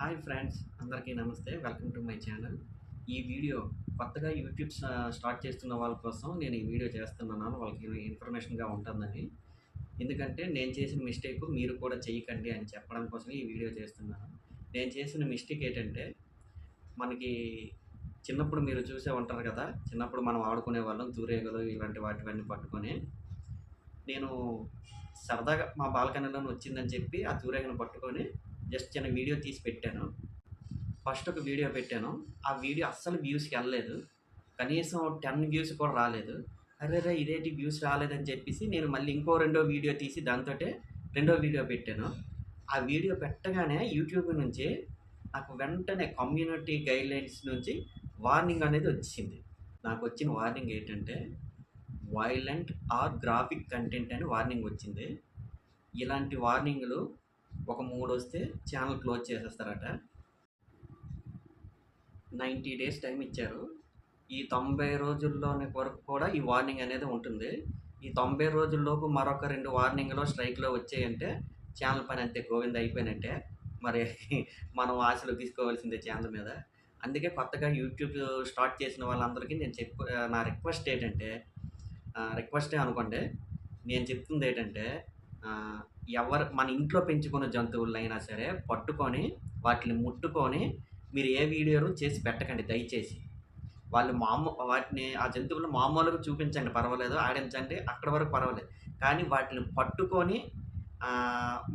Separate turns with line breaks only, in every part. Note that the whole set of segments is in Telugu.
హాయ్ ఫ్రెండ్స్, అందరికీ నమస్తే. Welcome to my channel. ఈ వీడియో కొత్తగా యూట్యూబ్ స్టార్ట్ చేస్తున్న వాళ్ళ కోసం నేను ఈ వీడియో చేస్తున్నాను. వాళ్ళకి ఇన్ఫర్మేషన్‌గా ఉంటుందని. ఎందుకంటే నేను చేసిన మిస్టేక్ మీరు కూడా చేయకండి అని చెప్పడం కోసమే ఈ వీడియో చేస్తున్నాను. నేను చేసిన మిస్టేక్ ఏంటంటే, మనకి చిన్నప్పుడు మీరు చూసే ఉంటారు కదా! చిన్నప్పుడు మనం ఆడుకునేవాళ్ళం తూరేగలు ఇలాంటి వాటివన్నీ పట్టుకొని. నేను సరదాగా మా బాల్కనీలోనే వచ్చిందని చెప్పి ఆ తూరేగను పట్టుకొని జస్ట్ చిన్న వీడియో తీసి పెట్టాను. ఫస్ట్ ఒక వీడియో పెట్టాను. ఆ వీడియో అస్సలు వ్యూస్‌కెళ్ళలేదు. కనీసం 10 వ్యూస్ కూడా రాలేదు. అరెరే! ఇదేంటి వ్యూస్ రాలేదని చెప్పేసి నేను మళ్ళీ రెండో వీడియో తీసి దాంతోటే రెండో వీడియో పెట్టాను. ఆ వీడియో పెట్టగానే యూట్యూబ్ నుంచి నాకు వెంటనే కమ్యూనిటీ గైడ్‌లైన్స్ నుంచి వార్నింగ్ అనేది వచ్చింది. నాకొచ్చిన వార్నింగ్ ఏంటంటే, వయలెంట్ ఆర్ గ్రాఫిక్ కంటెంట్ అని వార్నింగ్ వచ్చింది. ఇలాంటి వార్నింగ్‌లు ఒక 3 వస్తే ఛానెల్ క్లోజ్ చేసేస్తారట. 90 డేస్ టైం ఇచ్చారు. ఈ 90 రోజుల్లోని వరకు కూడా ఈ వార్నింగ్ అనేది ఉంటుంది. ఈ 90 రోజుల్లోపు మరొక 2 వార్నింగ్‌లో, స్ట్రైక్‌లో వచ్చాయంటే ఛానల్ పని అంతే గోవింద అయిపోయినట్టే. మరి మనం ఆశలు తీసుకోవాల్సిందే ఛానల్ మీద. అందుకే కొత్తగా యూట్యూబ్ స్టార్ట్ చేసిన వాళ్ళందరికీ నేను నా రిక్వెస్ట్ ఏంటంటే రిక్వెస్టే అనుకోండి. నేను చెప్తుందేంటంటే ఆహ్, మన ఇంట్లో పెంచుకున్న జంతువులనైనా సరే పట్టుకొని, వాటిని ముట్టుకొని మీరు ఏ వీడియోను చేసి పెట్టకండి దయచేసి. వాళ్ళు వాటిని ఆ జంతువులను మామూలుగా చూపించండి పర్వాలేదు, ఆడించండి అక్కడి వరకు పర్వాలేదు. కానీ వాటిని పట్టుకొని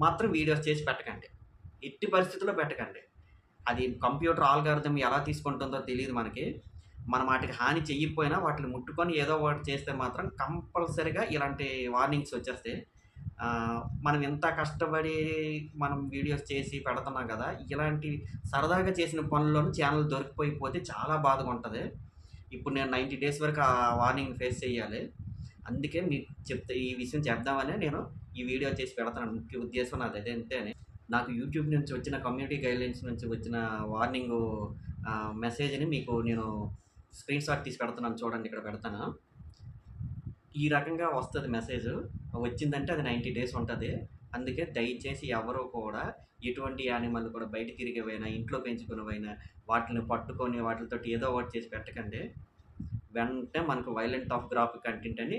మాత్రం వీడియోస్ చేసి పెట్టకండి. ఎట్టి పరిస్థితుల్లో పెట్టకండి. అది కంప్యూటర్ ఆల్గారిథం ఎలా తీసుకుంటుందో తెలీదు మనకి. మనం వాటికి హాని చెయ్యకపోయినా వాటిని ముట్టుకొని ఏదో ఒకటి చేస్తే మాత్రం కంపల్సరీగా ఇలాంటి వార్నింగ్స్ వచ్చేస్తాయి. మనం ఇంత కష్టపడి మనం వీడియోస్ చేసి పెడుతున్నాం కదా! ఇలాంటి సరదాగా చేసిన పనుల్లోనూ ఛానెల్ దొరికిపోతే చాలా బాధగా ఉంటది. ఇప్పుడు నేను 90 డేస్ వరకు ఆ వార్నింగ్ ఫేస్ చేయాలి. అందుకే మీకు ఈ విషయం చెప్దామనే నేను ఈ వీడియో చేసి పెడుతున్నాను. ముఖ్య ఉద్దేశం నాది అంతేనే. నాకు యూట్యూబ్ నుంచి వచ్చిన కమ్యూనిటీ గైడ్‌లైన్స్ నుంచి వచ్చిన వార్నింగు మెసేజ్‌ని మీకు నేను స్క్రీన్‌షాట్ తీసి పెడుతున్నాను చూడండి, ఇక్కడ పెడతాను. ఈ రకంగా వస్తది మెసేజు. వచ్చిందంటే అది 90 డేస్ ఉంటది. అందుకే దయచేసి ఎవరు కూడా ఎటువంటి యానిమల్ కూడా బయట తిరిగేవైనా, ఇంట్లో పెంచుకున్నవైనా వాటిని పట్టుకొని వాటిలతోటి ఏదో ఒకటి చేసి పెట్టకండి. వెంటనే మనకు వయలెంట్ ఆఫ్ గ్రాఫిక్ కంటెంట్ అని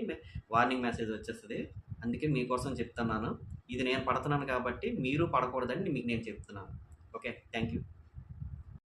వార్నింగ్ మెసేజ్ వచ్చేస్తది. అందుకే మీకోసం చెప్తున్నాను. ఇది నేను పడుతున్నాను కాబట్టి మీరు పడకూడదని మీకు నేను చెప్తున్నాను. ఓకే. Thank you.